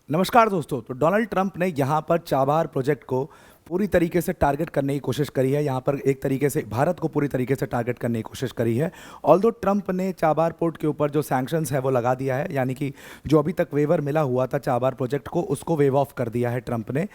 नमस्कार दोस्तों। तो डोनाल्ड ट्रंप ने यहाँ पर चाबहार प्रोजेक्ट को पूरी तरीके से टारगेट करने की कोशिश करी है। यहाँ पर एक तरीके से भारत को पूरी तरीके से टारगेट करने की कोशिश करी है। ऑल्दो ट्रंप ने चाबहार पोर्ट के ऊपर जो सैंक्शंस है वो लगा दिया है, यानी कि जो अभी तक वेवर मिला हुआ था चाबहार प्रोजेक्ट को, उसको वेव ऑफ कर दिया है ट्रंप ने।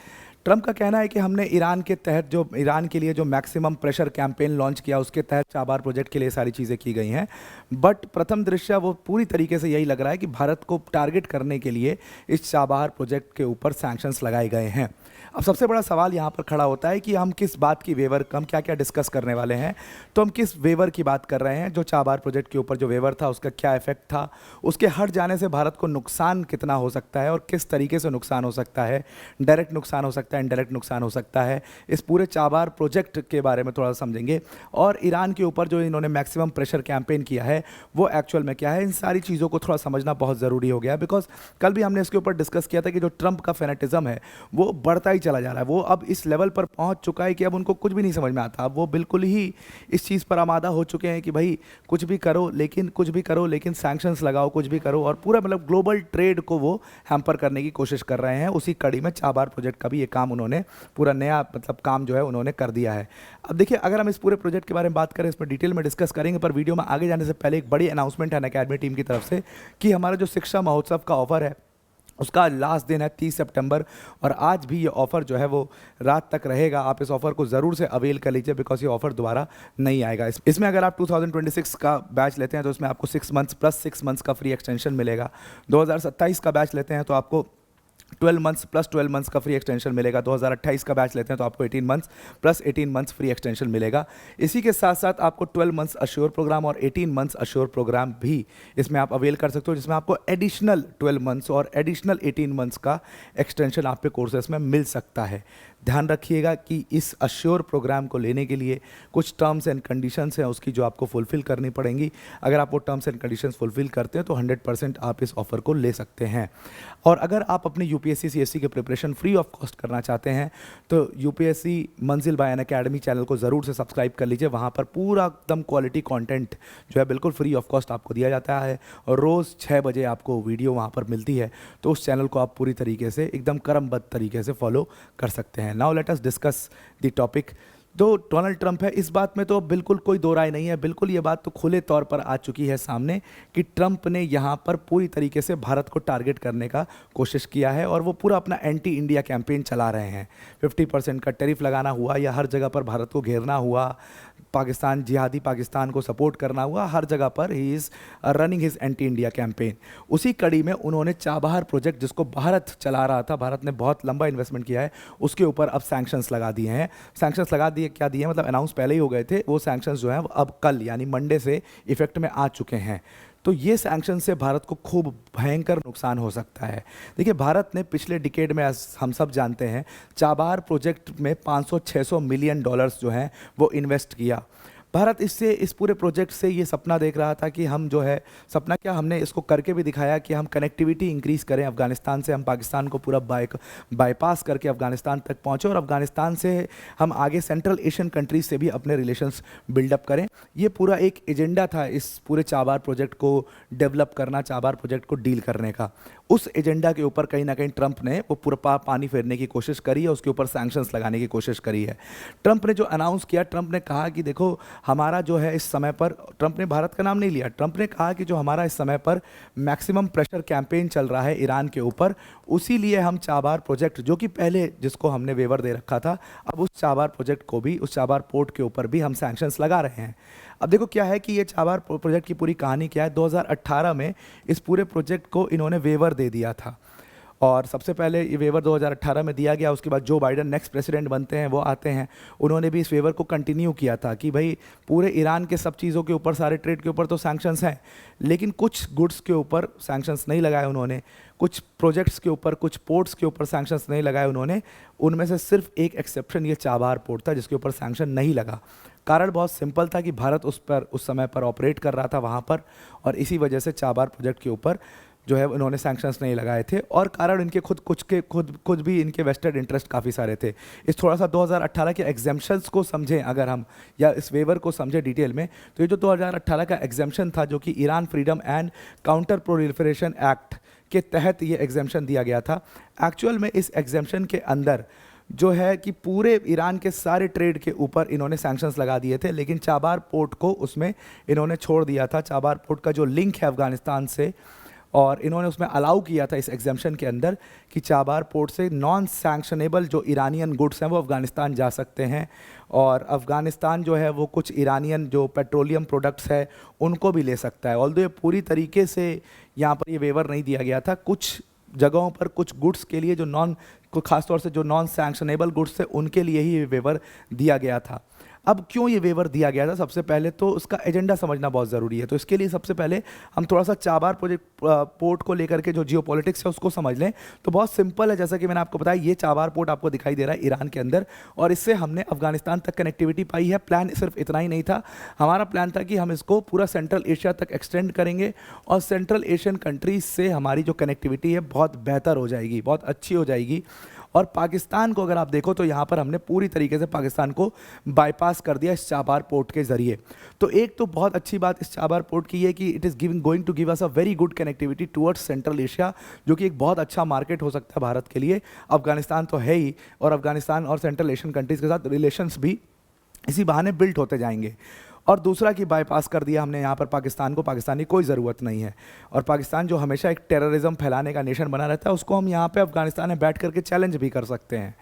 ट्रंप का कहना है कि हमने ईरान के तहत जो ईरान के लिए जो मैक्सिमम प्रेशर कैंपेन लॉन्च किया, उसके तहत चाबहार प्रोजेक्ट के लिए सारी चीज़ें की गई हैं। बट प्रथम दृष्टया वो पूरी तरीके से यही लग रहा है कि भारत को टारगेट करने के लिए इस चाबहार प्रोजेक्ट के ऊपर सैंक्शंस लगाए गए हैं। अब सबसे बड़ा सवाल यहाँ पर खड़ा होता है कि हम किस बात की वेवर, हम क्या क्या डिस्कस करने वाले हैं। तो हम किस वेवर की बात कर रहे हैं? जो चाबहार प्रोजेक्ट के ऊपर जो वेवर था उसका क्या इफेक्ट था, उसके हट जाने से भारत को नुकसान कितना हो सकता है और किस तरीके से नुकसान हो सकता है, डायरेक्ट नुकसान हो सकता है, इनडायरेक्ट नुकसान हो सकता है। इस पूरे चाबहार प्रोजेक्ट के बारे में थोड़ा समझेंगे। और ईरान के ऊपर जो इन्होंने मैक्सिमम प्रेशर कैंपेन किया है वो एक्चुअल में क्या है, इन सारी चीज़ों को थोड़ा समझना बहुत ज़रूरी हो गया। बिकॉज कल भी हमने इसके ऊपर डिस्कस किया था कि जो ट्रंप का फेनेटिज्म है वो बढ़ता ही चला जा रहा है। वो अब इस लेवल पर पहुंच चुका है कि अब उनको कुछ भी नहीं समझ में आता। अब वो बिल्कुल ही इस चीज़ पर आमादा हो चुके हैं कि भाई कुछ भी करो, लेकिन कुछ भी करो लेकिन सैंक्शंस लगाओ, कुछ भी करो। और पूरा मतलब ग्लोबल ट्रेड को वो हैम्पर करने की कोशिश कर रहे हैं। उसी कड़ी में चाबहार प्रोजेक्ट का भी ये काम उन्होंने पूरा नया मतलब काम जो है उन्होंने कर दिया है। अब देखिए, अगर हम इस पूरे प्रोजेक्ट के बारे में बात करें, इसमें डिटेल में डिस्कस करेंगे, पर वीडियो में आगे जाने से पहले एक बड़ी अनाउंसमेंट है अकेडमी टीम की तरफ से कि हमारा जो शिक्षा महोत्सव का ऑफर है उसका लास्ट दिन है 30 सितंबर। और आज भी ये ऑफ़र जो है वो रात तक रहेगा। आप इस ऑफ़र को ज़रूर से अवेल कर लीजिए, बिकॉज ये ऑफ़र दोबारा नहीं आएगा। इसमें अगर आप 2026 का बैच लेते हैं तो इसमें आपको 6 मंथ्स प्लस 6 मंथ्स का फ्री एक्सटेंशन मिलेगा। 2027 का बैच लेते हैं तो आपको 12 मंथ्स प्लस 12 मंथ्स का फ्री एक्सटेंशन मिलेगा। 2028 का बैच लेते हैं तो आपको 18 months plus 18 months free extension मिलेगा। इसी के साथ साथ आपको 12 मंथ्स अश्योर प्रोग्राम और 18 मंथ्स अश्योर प्रोग्राम भी इसमें आप अवेल कर सकते हो, जिसमें आपको एडिशनल 12 मंथ्स और एडिशनल 18 मंथ्स का एक्सटेंशन आपके कोर्सेस में मिल सकता है। ध्यान रखिएगा कि इस अश्योर प्रोग्राम को लेने के लिए कुछ टर्म्स एंड कंडीशंस हैं उसकी जो आपको फुलफिल करनी पड़ेंगी। अगर आप वो टर्म्स एंड कंडीशंस फुलफिल करते हैं तो 100% आप इस ऑफर को ले सकते हैं। और अगर आप अपने यूपीएससी सीएससी के प्रिपरेशन फ्री ऑफ कॉस्ट करना चाहते हैं तो यूपीएससी मंजिल बाय अनअकैडमी चैनल को ज़रूर से सब्सक्राइब कर लीजिए। वहाँ पर पूरा एकदम क्वालिटी कंटेंट जो है बिल्कुल फ्री ऑफ कॉस्ट आपको दिया जाता है और रोज़ 6 बजे आपको वीडियो वहाँ पर मिलती है। तो उस चैनल को आप पूरी तरीके से एकदम क्रमबद्ध तरीके से फॉलो कर सकते हैं। Now let us discuss the topic. जो डोनाल्ड ट्रंप है, इस बात में तो बिल्कुल कोई दो राय नहीं है। बिल्कुल ये बात तो खुले तौर पर आ चुकी है सामने कि ट्रंप ने यहाँ पर पूरी तरीके से भारत को टारगेट करने का कोशिश किया है और वो पूरा अपना एंटी इंडिया कैंपेन चला रहे हैं। 50% का टैरिफ लगाना हुआ या हर जगह पर भारत को घेरना हुआ, पाकिस्तान, जिहादी पाकिस्तान को सपोर्ट करना हुआ, हर जगह पर he is running his anti India campaign. उसी कड़ी में उन्होंने चाबहार प्रोजेक्ट, जिसको भारत चला रहा था, भारत ने बहुत लंबा इन्वेस्टमेंट किया है, उसके ऊपर अब सैंक्शंस लगा दिए हैं। सैंक्शंस लगा दिए क्या दिए, मतलब अनाउंस पहले ही हो गए थे। वो सैंक्शंस जो हैं अब कल यानी मंडे से इफेक्ट में आ चुके हैं। तो ये सैंक्शन से भारत को खूब भयंकर नुकसान हो सकता है। देखिए, भारत ने पिछले डिकेड में, हम सब जानते हैं, चाबहार प्रोजेक्ट में 500-600 मिलियन डॉलर्स जो हैं वो इन्वेस्ट किया। भारत इस पूरे प्रोजेक्ट से ये सपना देख रहा था कि हम जो है, सपना क्या, हमने इसको करके भी दिखाया कि हम कनेक्टिविटी इंक्रीज़ करें अफ़गानिस्तान से। हम पाकिस्तान को पूरा बाईपास करके अफ़गानिस्तान तक पहुँचे और अफ़गानिस्तान से हम आगे सेंट्रल एशियन कंट्रीज से भी अपने रिलेशंस बिल्डअप करें। ये पूरा एक एजेंडा था इस पूरे चाबहार प्रोजेक्ट को डेवलप करना, चाबहार प्रोजेक्ट को डील करने का। उस एजेंडा के ऊपर कहीं ना कहीं ट्रंप ने वो पूरा पानी फेरने की कोशिश करी है, उसके ऊपर सैंक्शंस लगाने की कोशिश करी है। ट्रंप ने जो अनाउंस किया, ट्रंप ने कहा कि देखो हमारा जो है इस समय पर, ट्रंप ने भारत का नाम नहीं लिया, ट्रंप ने कहा कि जो हमारा इस समय पर मैक्सिमम प्रेशर कैंपेन चल रहा है ईरान के ऊपर, उसी लिए हम चाबहार प्रोजेक्ट, जो कि पहले जिसको हमने वेवर दे रखा था, अब उस चाबहार प्रोजेक्ट को भी, उस चाबहार पोर्ट के ऊपर भी हम सैंक्शंस लगा रहे हैं। अब देखो क्या है कि ये चाबहार प्रोजेक्ट की पूरी कहानी क्या है। 2018 में इस पूरे प्रोजेक्ट को इन्होंने वेवर दे दिया था और सबसे पहले ये वेवर 2018 में दिया गया। उसके बाद जो बाइडन नेक्स्ट प्रेसिडेंट बनते हैं वो आते हैं, उन्होंने भी इस वेवर को कंटिन्यू किया था कि भाई पूरे ईरान के सब चीज़ों के ऊपर, सारे ट्रेड के ऊपर तो सैंक्शंस हैं, लेकिन कुछ गुड्स के ऊपर सैंक्शंस नहीं लगाए उन्होंने, कुछ प्रोजेक्ट्स के ऊपर, कुछ पोर्ट्स के ऊपर सैंक्शंस नहीं लगाए उन्होंने। उनमें से सिर्फ एक एक्सेप्शन ये चाबहार पोर्ट था जिसके ऊपर सैंक्शन नहीं लगा। कारण बहुत सिंपल था कि भारत उस समय पर ऑपरेट कर रहा था वहाँ पर, और इसी वजह से चाबहार प्रोजेक्ट के ऊपर जो है उन्होंने सैंक्शंस नहीं लगाए थे। और कारण इनके खुद भी इनके वेस्टेड इंटरेस्ट काफ़ी सारे थे। इस थोड़ा सा 2018 के एग्जेम्पशंस को समझें अगर हम, या इस वेवर को समझें डिटेल में, तो ये जो 2018 का एग्जेम्पशन था, जो कि Iran freedom and counter proliferation act के तहत ये एग्जाम्शन दिया गया था। एक्चुअल में इस एग्जाम्शन के अंदर जो है कि पूरे ईरान के सारे ट्रेड के ऊपर इन्होंने सैंक्शंस लगा दिए थे, लेकिन चाबार पोर्ट को उसमें इन्होंने छोड़ दिया था। चाबार पोर्ट का जो लिंक है अफगानिस्तान से, और इन्होंने उसमें अलाउ किया था इस एग्जाम्शन के अंदर कि चाबार पोर्ट से नॉन सैंक्शनेबल जो ईरानियन गुड्स हैं वो अफ़गानिस्तान जा सकते हैं, और अफ़गानिस्तान जो है वो कुछ ईरानियन जो पेट्रोलियम प्रोडक्ट्स है उनको भी ले सकता है। ऑल्दो ये पूरी तरीके से यहाँ पर ये वेवर नहीं दिया गया था। कुछ जगहों पर कुछ गुड्स के लिए जो खासतौर से जो नॉन सैंक्शनेबल गुड्स थे उनके लिए ही ये वेवर दिया गया था। अब क्यों ये वेवर दिया गया था, सबसे पहले तो उसका एजेंडा समझना बहुत ज़रूरी है। तो इसके लिए सबसे पहले हम थोड़ा सा चाबार प्रोजेक्ट पोर्ट को लेकर के जो जियोपॉलिटिक्स है उसको समझ लें। तो बहुत सिंपल है, जैसा कि मैंने आपको बताया, ये चाबार पोर्ट आपको दिखाई दे रहा है ईरान के अंदर, और इससे हमने अफगानिस्तान तक कनेक्टिविटी पाई है। प्लान सिर्फ इतना ही नहीं था, हमारा प्लान था कि हम इसको पूरा सेंट्रल एशिया तक एक्सटेंड करेंगे, और सेंट्रल एशियन कंट्रीज से हमारी जो कनेक्टिविटी है बहुत बेहतर हो जाएगी, बहुत अच्छी हो जाएगी। और पाकिस्तान को अगर आप देखो तो यहाँ पर हमने पूरी तरीके से पाकिस्तान को बाईपास कर दिया इस चाबार पोर्ट के ज़रिए। तो एक तो बहुत अच्छी बात इस चाबार पोर्ट की है कि it is going to give us a very good connectivity towards central Asia, जो कि एक बहुत अच्छा मार्केट हो सकता है भारत के लिए। अफगानिस्तान तो है ही, और अफगानिस्तान और सेंट्रल एशियन कंट्रीज़ के साथ रिलेशंस भी इसी बहाने बिल्ट होते जाएंगे। और दूसरा कि बाईपास कर दिया हमने यहाँ पर पाकिस्तान को, पाकिस्तान की कोई ज़रूरत नहीं है, और पाकिस्तान जो हमेशा एक टेररिज्म फैलाने का नेशन बना रहता है उसको हम यहाँ पे अफगानिस्तान में बैठ करके चैलेंज भी कर सकते हैं।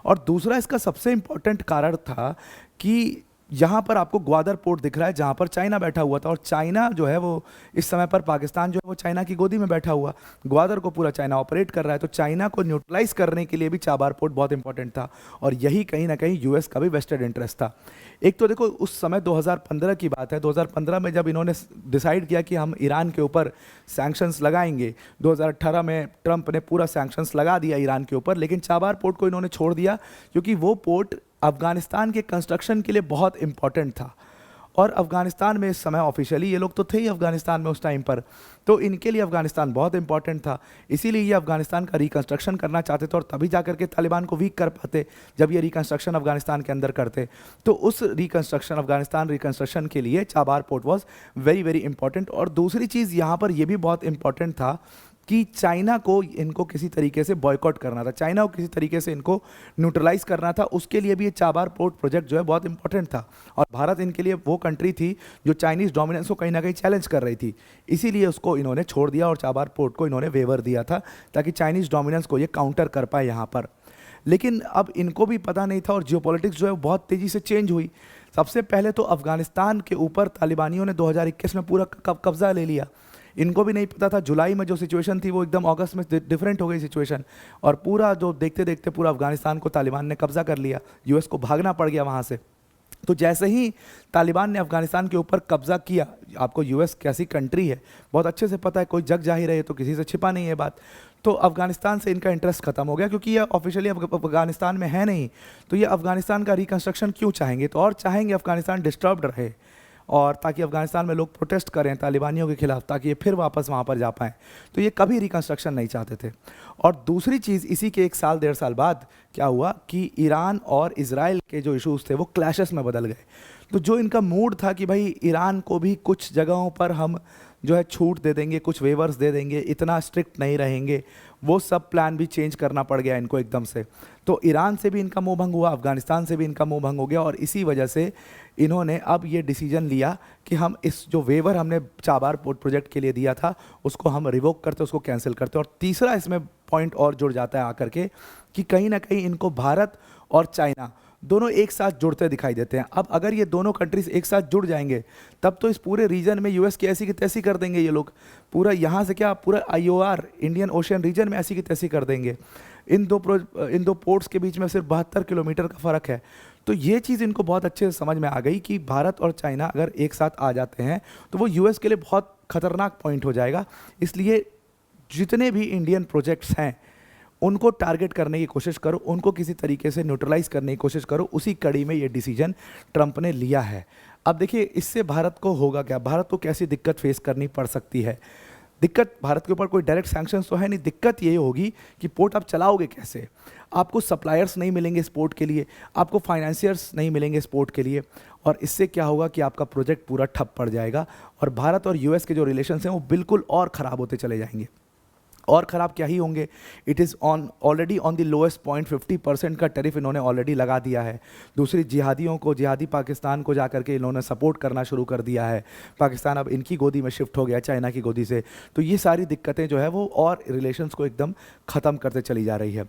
और दूसरा इसका सबसे इम्पोर्टेंट कारण था कि यहाँ पर आपको ग्वादर पोर्ट दिख रहा है जहाँ पर चाइना बैठा हुआ था, और चाइना जो है वो इस समय पर पाकिस्तान जो है वो चाइना की गोदी में बैठा हुआ, ग्वादर को पूरा चाइना ऑपरेट कर रहा है। तो चाइना को न्यूट्रलाइज करने के लिए भी चाबार पोर्ट बहुत इंपॉर्टेंट था, और यही कहीं ना कहीं यूएस का भी वेस्टेड इंटरेस्ट था। एक तो देखो उस समय 2015 की बात है, 2015 में जब इन्होंने डिसाइड किया कि हम ईरान के ऊपर सैंक्शंस लगाएंगे, 2018 में ट्रंप ने पूरा सैंक्शंस लगा दिया ईरान के ऊपर, लेकिन चाबार पोर्ट को इन्होंने छोड़ दिया क्योंकि वो पोर्ट अफगानिस्तान के कंस्ट्रक्शन के लिए बहुत इंपॉर्टेंट था। और अफगानिस्तान में इस समय ऑफिशियली ये लोग तो थे ही अफगानिस्तान में उस टाइम पर, तो इनके लिए अफगानिस्तान बहुत इंपॉर्टेंट था। इसीलिए ये अफगानिस्तान का रिकंस्ट्रक्शन करना चाहते थे, और तभी जाकर के तालिबान को वीक कर पाते जब ये रिकंस्ट्रक्शन अफगानिस्तान के अंदर करते। तो उस रिकंस्ट्रक्शन, अफगानिस्तान रिकंस्ट्रक्शन के लिए Chabahar port was very very important. और दूसरी चीज़ यहाँ पर यह भी बहुत इंपॉर्टेंट था कि चाइना को इनको किसी तरीके से बॉयकॉट करना था, चाइना को किसी तरीके से इनको न्यूट्रलाइज करना था। उसके लिए भी ये चाबार पोर्ट प्रोजेक्ट जो है बहुत इंपॉर्टेंट था, और भारत इनके लिए वो कंट्री थी जो चाइनीज़ डोमिनेंस को कहीं ना कहीं चैलेंज कर रही थी। इसीलिए उसको इन्होंने छोड़ दिया और चाबार पोर्ट को इन्होंने वेवर दिया था ताकि चाइनीज़ डोमिनेंस को ये काउंटर कर पाए यहाँ पर। लेकिन अब इनको भी पता नहीं था, और जियोपॉलिटिक्स जो है बहुत तेज़ी से चेंज हुई। सबसे पहले तो अफगानिस्तान के ऊपर तालिबानियों ने 2021 में पूरा कब्जा ले लिया। इनको भी नहीं पता था, जुलाई में जो सिचुएशन थी वो एकदम अगस्त में डिफरेंट हो गई सिचुएशन, और पूरा जो देखते देखते पूरा अफगानिस्तान को तालिबान ने कब्जा कर लिया, यूएस को भागना पड़ गया वहाँ से। तो जैसे ही तालिबान ने अफगानिस्तान के ऊपर कब्जा किया, आपको यूएस कैसी कंट्री है बहुत अच्छे से पता है, कोई जग जाहिर है, तो किसी से छिपा नहीं है बात। तो अफगानिस्तान से इनका इंटरेस्ट खत्म हो गया, क्योंकि ये ऑफिशियली अफगानिस्तान में है नहीं, तो ये अफगानिस्तान का रिकंस्ट्रक्शन क्यों चाहेंगे, तो और चाहेंगे अफगानिस्तान डिस्टर्ब्ड रहे, और ताकि अफगानिस्तान में लोग प्रोटेस्ट करें तालिबानियों के खिलाफ, ताकि ये फिर वापस वहाँ पर जा पाएँ। तो ये कभी रिकंस्ट्रक्शन नहीं चाहते थे। और दूसरी चीज़, इसी के 1 साल 1.5 साल बाद क्या हुआ कि ईरान और इजराइल के जो इशूज़ थे वो क्लैशेस में बदल गए। तो जो इनका मूड था कि भाई ईरान को भी कुछ जगहों पर हम जो है छूट दे देंगे, कुछ वेवर्स दे देंगे, इतना स्ट्रिक्ट नहीं रहेंगे, वो सब प्लान भी चेंज करना पड़ गया इनको एकदम से। तो ईरान से भी इनका मुंह भंग हुआ, अफगानिस्तान से भी इनका मुंह भंग हो गया, और इसी वजह से इन्होंने अब ये डिसीजन लिया कि हम इस जो वेवर हमने चाबार पोर्ट प्रोजेक्ट के लिए दिया था उसको हम रिवोक करते, उसको कैंसिल करते। और तीसरा इसमें पॉइंट और जुड़ जाता है आकर के कि कहीं ना कहीं इनको भारत और चाइना दोनों एक साथ जुड़ते दिखाई देते हैं। अब अगर ये दोनों कंट्रीज एक साथ जुड़ जाएंगे तब तो इस पूरे रीजन में यूएस की ऐसी की तैसी कर देंगे ये लोग, पूरा यहाँ से क्या पूरा आईओआर इंडियन ओशियन रीजन में ऐसी की तैसी कर देंगे। इन दो पोर्ट्स के बीच में सिर्फ 72 किलोमीटर का फ़र्क है। तो ये चीज़ इनको बहुत अच्छे से समझ में आ गई कि भारत और चाइना अगर एक साथ आ जाते हैं तो वो यूएस के लिए बहुत खतरनाक पॉइंट हो जाएगा। इसलिए जितने भी इंडियन प्रोजेक्ट्स हैं उनको टारगेट करने की कोशिश करो, उनको किसी तरीके से न्यूट्रलाइज करने की कोशिश करो। उसी कड़ी में ये डिसीजन ट्रंप ने लिया है। अब देखिए इससे भारत को होगा क्या, भारत को कैसी दिक्कत फेस करनी पड़ सकती है। दिक्कत भारत के ऊपर कोई डायरेक्ट सैंक्शंस तो है नहीं, दिक्कत ये होगी कि पोर्ट आप चलाओगे कैसे, आपको सप्लायर्स नहीं मिलेंगे इस पोर्ट के लिए, आपको फाइनेंसियर्स नहीं मिलेंगे इस पोर्ट के लिए, और इससे क्या होगा कि आपका प्रोजेक्ट पूरा ठप पड़ जाएगा और भारत और यूएस के जो रिलेशंस हैं वो बिल्कुल और ख़राब होते चले जाएंगे। और ख़राब क्या ही होंगे। It is on already on the lowest point, 50% का टैरिफ इन्होंने ऑलरेडी लगा दिया है। दूसरी, जिहादियों को, जिहादी पाकिस्तान को जा करके इन्होंने सपोर्ट करना शुरू कर दिया है। पाकिस्तान अब इनकी गोदी में शिफ्ट हो गया, चाइना की गोदी से। तो ये सारी दिक्कतें जो है वो और रिलेशंस को एकदम ख़त्म करते चली जा रही है।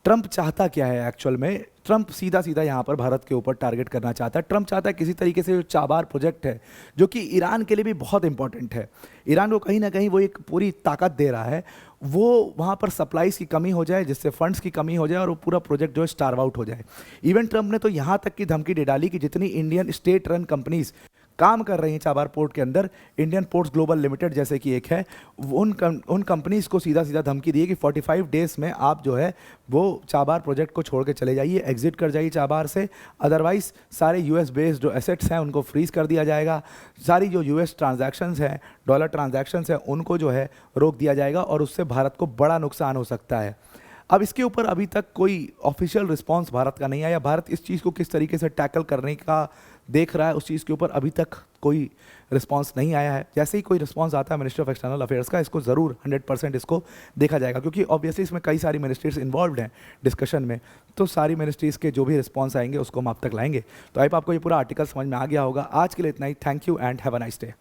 ट्रंप चाहता क्या है एक्चुअल में? ट्रंप सीधा सीधा यहाँ पर भारत के ऊपर टारगेट करना चाहता है। ट्रंप चाहता है किसी तरीके से जो चाबार प्रोजेक्ट है, जो कि ईरान के लिए भी बहुत इंपॉर्टेंट है, ईरान को कहीं ना कहीं वो एक पूरी ताकत दे रहा है, वो वहाँ पर सप्लाईज की कमी हो जाए, जिससे फंड्स की कमी हो जाए और वो पूरा प्रोजेक्ट जो है स्टार्व आउट हो जाए। इवन ट्रंप ने तो यहाँ तक की धमकी दे डाली कि जितनी इंडियन स्टेट रन कंपनीज काम कर रही हैं चाबार पोर्ट के अंदर, इंडियन पोर्ट्स ग्लोबल लिमिटेड जैसे कि एक है, उन कंपनीज़ को सीधा सीधा धमकी दी है कि 45 डेज़ में आप जो है वो चाबार प्रोजेक्ट को छोड़ के चले जाइए, एग्जिट कर जाइए चाबार से, अदरवाइज़ सारे यूएस बेस्ड जो एसेट्स हैं उनको फ्रीज़ कर दिया जाएगा, सारी जो यूएस ट्रांजैक्शंस हैं, डॉलर ट्रांजैक्शंस हैं, उनको जो है रोक दिया जाएगा और उससे भारत को बड़ा नुकसान हो सकता है। अब इसके ऊपर अभी तक कोई ऑफिशियल रिस्पांस भारत का नहीं आया। भारत इस चीज़ को किस तरीके से टैकल करने का देख रहा है, उस चीज़ के ऊपर अभी तक कोई रिस्पांस नहीं आया है। जैसे ही कोई रिस्पांस आता है मिनिस्ट्री ऑफ एक्सटर्नल अफेयर्स का, इसको ज़रूर 100% इसको देखा जाएगा, क्योंकि ऑब्वियसली इसमें कई सारी मिनिस्ट्रीज इन्वॉल्व हैं डिस्कशन में। तो सारी मिनिस्ट्रीज़ के जो भी रिस्पॉन्स आएंगे उसको हम आप तक लाएंगे। तो आई होप आपको ये पूरा आर्टिकल समझ में आ गया होगा। आज के लिए इतना ही। Thank you and have a nice day.